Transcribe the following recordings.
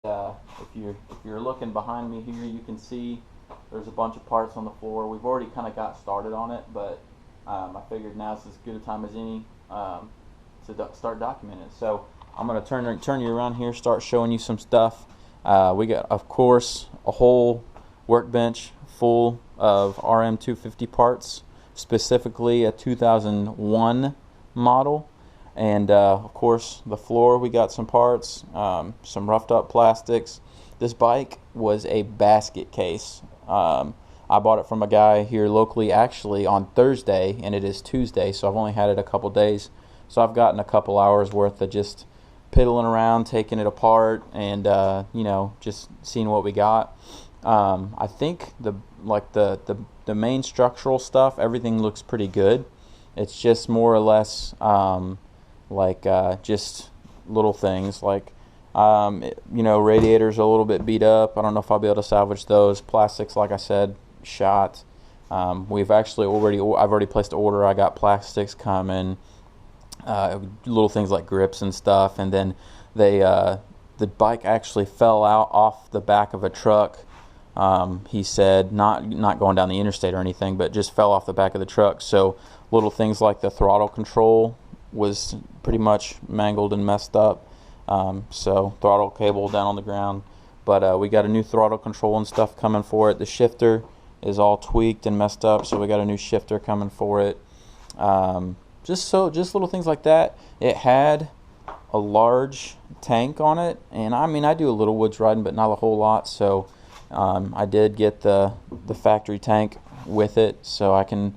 If you're looking behind me here, you can see there's a bunch of parts on the floor. We've already kind of got started on it, but I figured now's as good a time as any to start documenting it. So I'm gonna turn you around here, start showing you some stuff. We got, of course, a whole workbench full of RM250 parts, specifically a 2001 model. And of course, the floor, we got some parts, some roughed up plastics. This bike was a basket case. I bought it from a guy here locally actually on Thursday, and it is Tuesday, so I've only had it a couple days. So I've gotten a couple hours worth of just piddling around, taking it apart, and just seeing what we got. I think the main structural stuff, everything looks pretty good. It's just more or less just little things like radiators are a little bit beat up. I don't know if I'll be able to salvage those. Plastics, like I said, shot. I've already placed an order. I got plastics coming, little things like grips and stuff, and then the bike actually fell out off the back of a truck. He said not going down the interstate or anything, but just fell off the back of the truck. So little things like the throttle control was pretty much mangled and messed up. So throttle cable down on the ground, but we got a new throttle control and stuff coming for it. The shifter is all tweaked and messed up, so we got a new shifter coming for it. Just little things like that. It had a large tank on it, and I do a little woods riding, but not a whole lot. So I did get the factory tank with it, so I can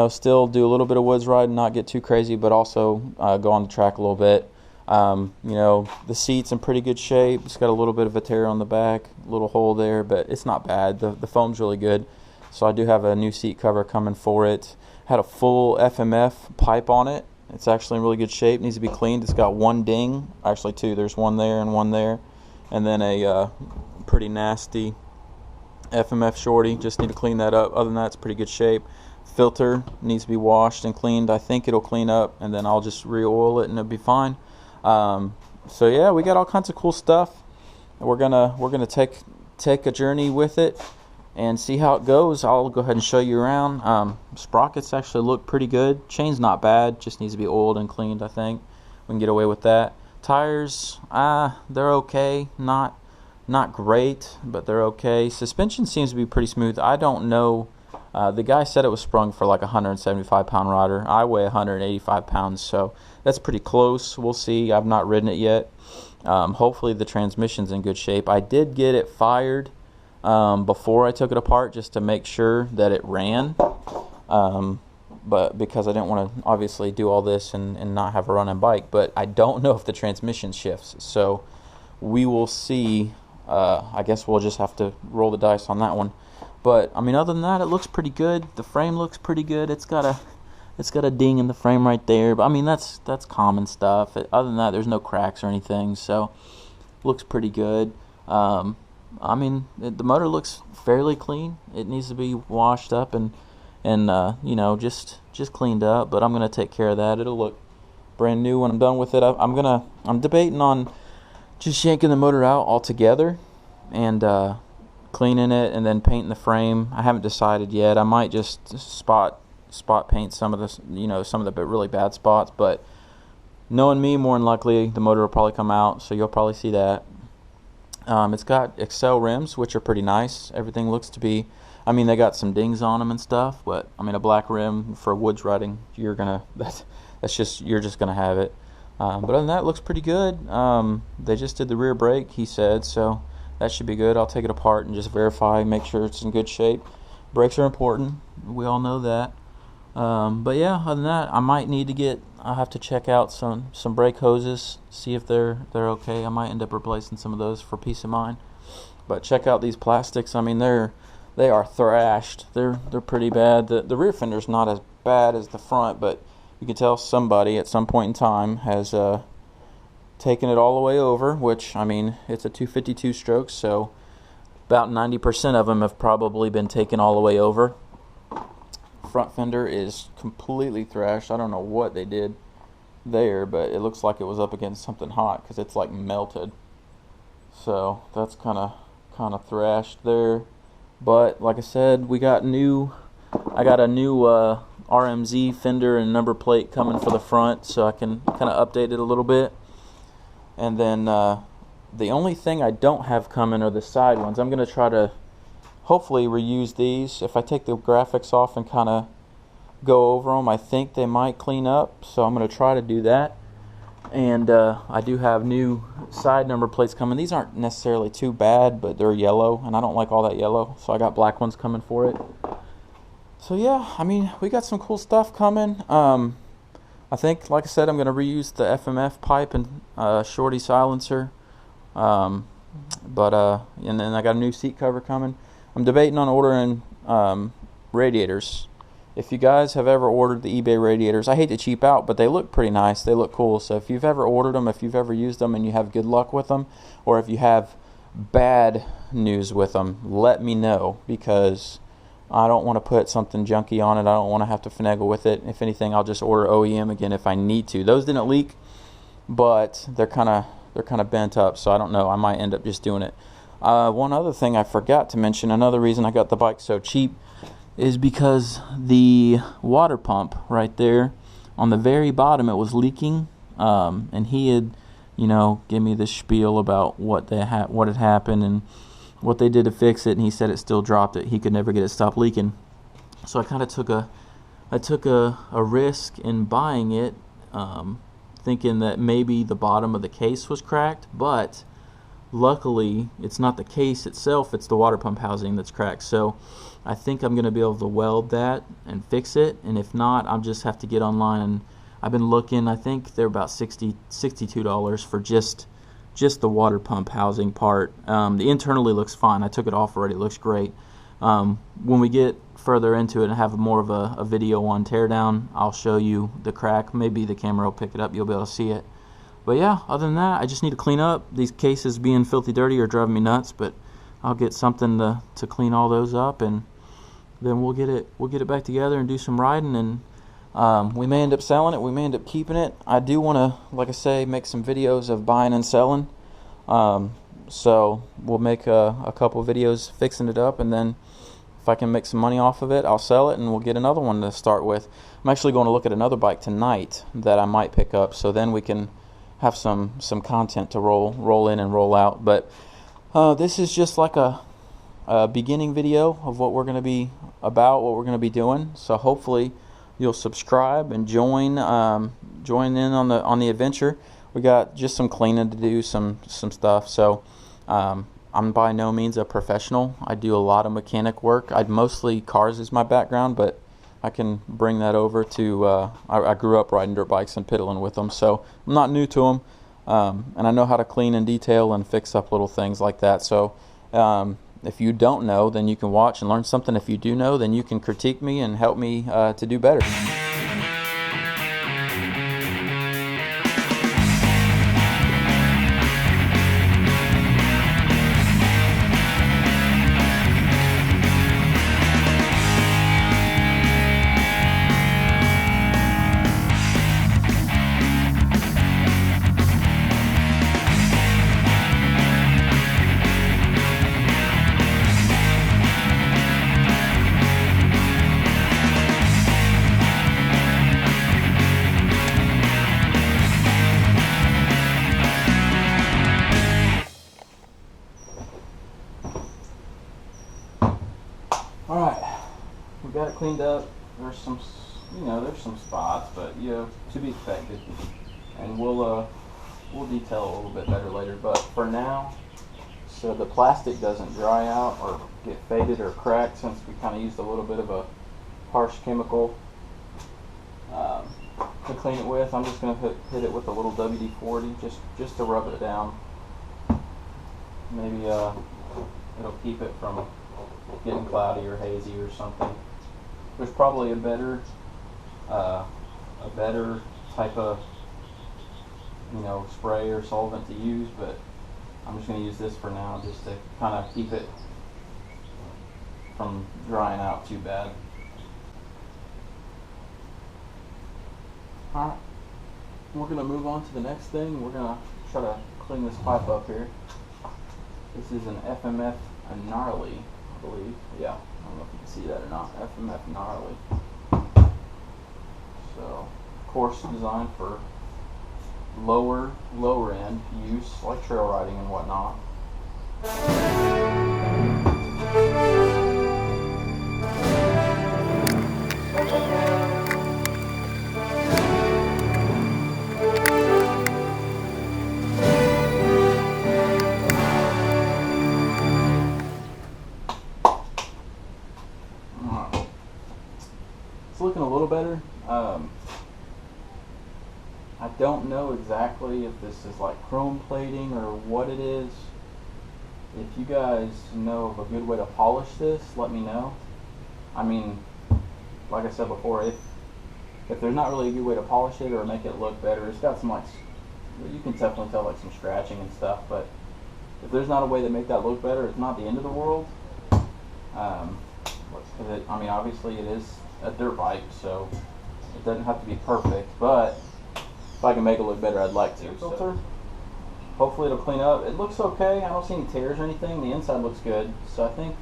still do a little bit of woods riding, not get too crazy, but also go on the track a little bit. The seat's in pretty good shape. It's got a little bit of a tear on the back, a little hole there, but it's not bad. The foam's really good. So I do have a new seat cover coming for it. Had a full FMF pipe on it. It's actually in really good shape. Needs to be cleaned. It's got one ding, actually two. There's one there and one there, and then a pretty nasty FMF shorty. Just need to clean that up. Other than that, it's pretty good shape. Filter needs to be washed and cleaned. I think it'll clean up, and then I'll just re-oil it and it'll be fine. So yeah, we got all kinds of cool stuff. We're gonna take a journey with it and see how it goes. I'll go ahead and show you around. Sprockets actually look pretty good. Chain's not bad, just needs to be oiled and cleaned. I think we can get away with that. Tires, they're okay, not great, but they're okay. Suspension seems to be pretty smooth. I don't know. The guy said it was sprung for like a 175-pound rider. I weigh 185 pounds, so that's pretty close. We'll see. I've not ridden it yet. Hopefully the transmission's in good shape. I did get it fired before I took it apart just to make sure that it ran. But because I didn't want to obviously do all this and not have a running bike. But I don't know if the transmission shifts. So we will see. I guess we'll just have to roll the dice on that one. But other than that, it looks pretty good. The frame looks pretty good. It's got a ding in the frame right there. But that's common stuff. Other than that, there's no cracks or anything. So looks pretty good. The motor looks fairly clean. It needs to be washed up and just cleaned up. But I'm gonna take care of that. It'll look brand new when I'm done with it. I'm debating on just yanking the motor out altogether and cleaning it and then painting the frame. I haven't decided yet. I might just spot paint some of the really bad spots, but knowing me, more than likely the motor will probably come out, so you'll probably see that. It's got Excel rims, which are pretty nice. Everything looks to be, they got some dings on them and stuff, but a black rim for woods riding, you're just gonna have it. But other than that, it looks pretty good. They just did the rear brake, he said, so that should be good. I'll take it apart and just verify, make sure it's in good shape. Brakes are important. We all know that. But yeah, other than that, I'll have to check out some brake hoses, see if they're okay. I might end up replacing some of those for peace of mind. But check out these plastics. They are thrashed. They're pretty bad. The rear fender's not as bad as the front, but you can tell somebody at some point in time has taken it all the way over, which, it's a 252 stroke, so about 90% of them have probably been taken all the way over. Front fender is completely thrashed. I don't know what they did there, but it looks like it was up against something hot because it's like melted. So that's kind of thrashed there. But like I said, I got a new RMZ fender and number plate coming for the front, so I can kind of update it a little bit. And then the only thing I don't have coming are the side ones. I'm going to try to hopefully reuse these. If I take the graphics off and kind of go over them, I think they might clean up, so I'm going to try to do that. And I do have new side number plates coming. These aren't necessarily too bad, but they're yellow, and I don't like all that yellow, so I got black ones coming for it. So yeah, I mean, we got some cool stuff coming. I think, like I said, I'm going to reuse the FMF pipe and shorty silencer. And then I got a new seat cover coming. I'm debating on ordering radiators. If you guys have ever ordered the eBay radiators, I hate to cheap out, but they look pretty nice. They look cool. So if you've ever ordered them, if you've ever used them and you have good luck with them, or if you have bad news with them, let me know, because I don't want to put something junky on it. I don't want to have to finagle with it. If anything, I'll just order OEM again if I need to. Those didn't leak, but they're kind of bent up, so I don't know. I might end up just doing it. One other thing I forgot to mention, another reason I got the bike so cheap, is because the water pump right there on the very bottom, it was leaking, and he had, give me this spiel about what had happened and what they did to fix it, and he said it still dropped it. He could never get it stopped leaking. So I kind of took a risk in buying it, thinking that maybe the bottom of the case was cracked, but luckily it's not the case itself, it's the water pump housing that's cracked. So I think I'm going to be able to weld that and fix it, and if not, I'll just have to get online. And I've been looking, I think they're about $62 for just the water pump housing part. The internally looks fine. I took it off already. It looks great. When we get further into it and have more of a video on teardown, I'll show you the crack. Maybe the camera will pick it up. You'll be able to see it. But yeah, other than that, I just need to clean up. These cases being filthy dirty are driving me nuts, but I'll get something to clean all those up, and then we'll get it back together and do some riding. And we may end up selling it. We may end up keeping it. I do want to, like I say, make some videos of buying and selling. So we'll make a couple videos fixing it up, and then if I can make some money off of it, I'll sell it, and we'll get another one to start with. I'm actually going to look at another bike tonight that I might pick up, so then we can have some content to roll in and roll out. But this is just like a beginning video of what we're going to be about, what we're going to be doing. So hopefully you'll subscribe and join in on the adventure. We got just some cleaning to do, some stuff. So I'm by no means a professional. I do a lot of mechanic work. Mostly cars is my background, but I can bring that over to I grew up riding dirt bikes and piddling with them, so I'm not new to them, and I know how to clean and detail and fix up little things like that. So if you don't know, then you can watch and learn something. If you do know, then you can critique me and help me to do better. Alright, we got it cleaned up. There's some spots, but to be expected. And we'll detail it a little bit better later. But for now, so the plastic doesn't dry out or get faded or cracked, since we kind of used a little bit of a harsh chemical to clean it with, I'm just going to hit it with a little WD-40 just to rub it down. Maybe it'll keep it from getting cloudy or hazy or something. There's probably a better type of spray or solvent to use, but I'm just going to use this for now, just to kind of keep it from drying out too bad. Alright, we're going to move on to the next thing. We're going to try to clean this pipe up here. This is an FMF gnarly, I believe. Yeah, I don't know if you can see that or not. FMF gnarly. So, of course, designed for lower end use, like trail riding and whatnot. It's looking a little better. I don't know exactly if this is like chrome plating or what it is. If you guys know of a good way to polish this, let me know. I mean, like I said before, if there's not really a good way to polish it or make it look better, it's got some like, you can definitely tell like some scratching and stuff, but if there's not a way to make that look better, it's not the end of the world. I mean, obviously it is a dirt bike, so it doesn't have to be perfect, but if I can make it look better, I'd like to. Filter. Hopefully it'll clean up. It looks okay. I don't see any tears or anything. The inside looks good, so I think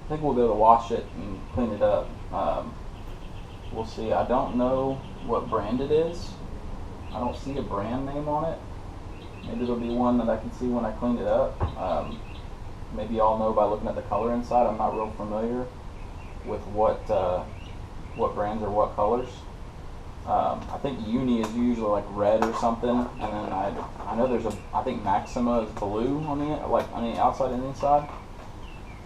we'll be able to wash it and clean it up. We'll see. I don't know what brand it is. I don't see a brand name on it. Maybe it'll be one that I can see when I clean it up. Maybe y'all know by looking at the color inside. I'm not real familiar with what brands or what colors. I think Uni is usually like red or something, and then I know there's I think Maxima is blue on the outside and the inside,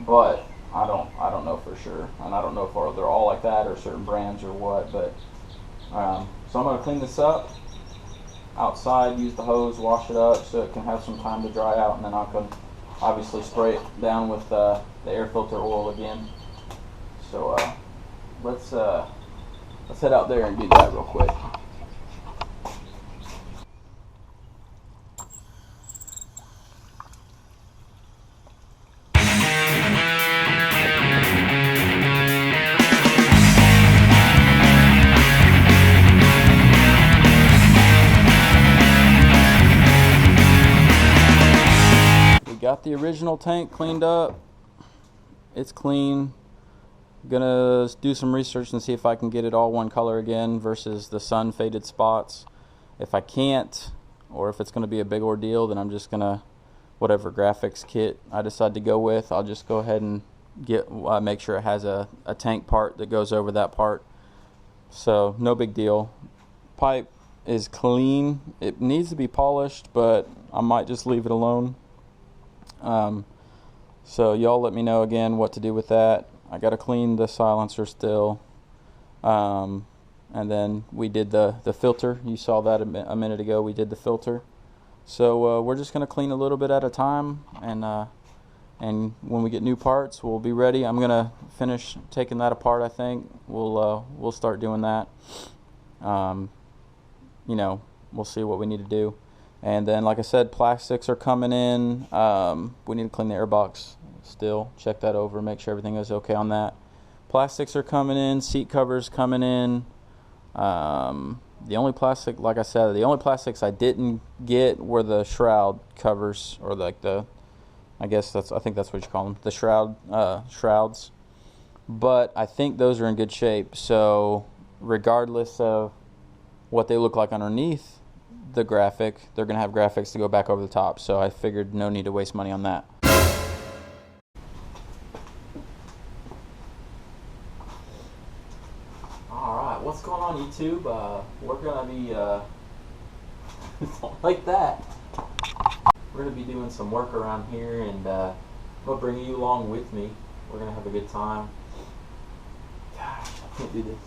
but I don't know for sure, and I don't know if they're all like that or certain brands or what. But so I'm gonna clean this up outside, use the hose, wash it up so it can have some time to dry out, and then I can obviously spray it down with the air filter oil again. So let's head out there and do that real quick. We got the original tank cleaned up. It's clean. Gonna do some research and see if I can get it all one color again versus the sun faded spots. If I can't, or if it's gonna be a big ordeal, then I'm just gonna, whatever graphics kit I decide to go with, I'll just go ahead and make sure it has a tank part that goes over that part. So no big deal. Pipe is clean. It needs to be polished, but I might just leave it alone. So y'all let me know again what to do with that. I got to clean the silencer still, and then we did the filter. You saw that a minute ago. We did the filter. So we're just going to clean a little bit at a time, and when we get new parts, we'll be ready. I'm going to finish taking that apart. I think we'll start doing that. We'll see what we need to do. And then, like I said, plastics are coming in. We need to clean the airbox still. Check that over, make sure everything is okay on that. Plastics are coming in, seat covers coming in. The only plastic, like I said, the only plastics I didn't get were the shroud covers, or like I think that's what you call them, the shrouds. But I think those are in good shape. So regardless of what they look like underneath the graphic, they're going to have graphics to go back over the top. So I figured no need to waste money on that. Alright, what's going on YouTube? We're going to be, like that. We're going to be doing some work around here, and I'm going to bring you along with me. We're going to have a good time. Gosh, I can't do this.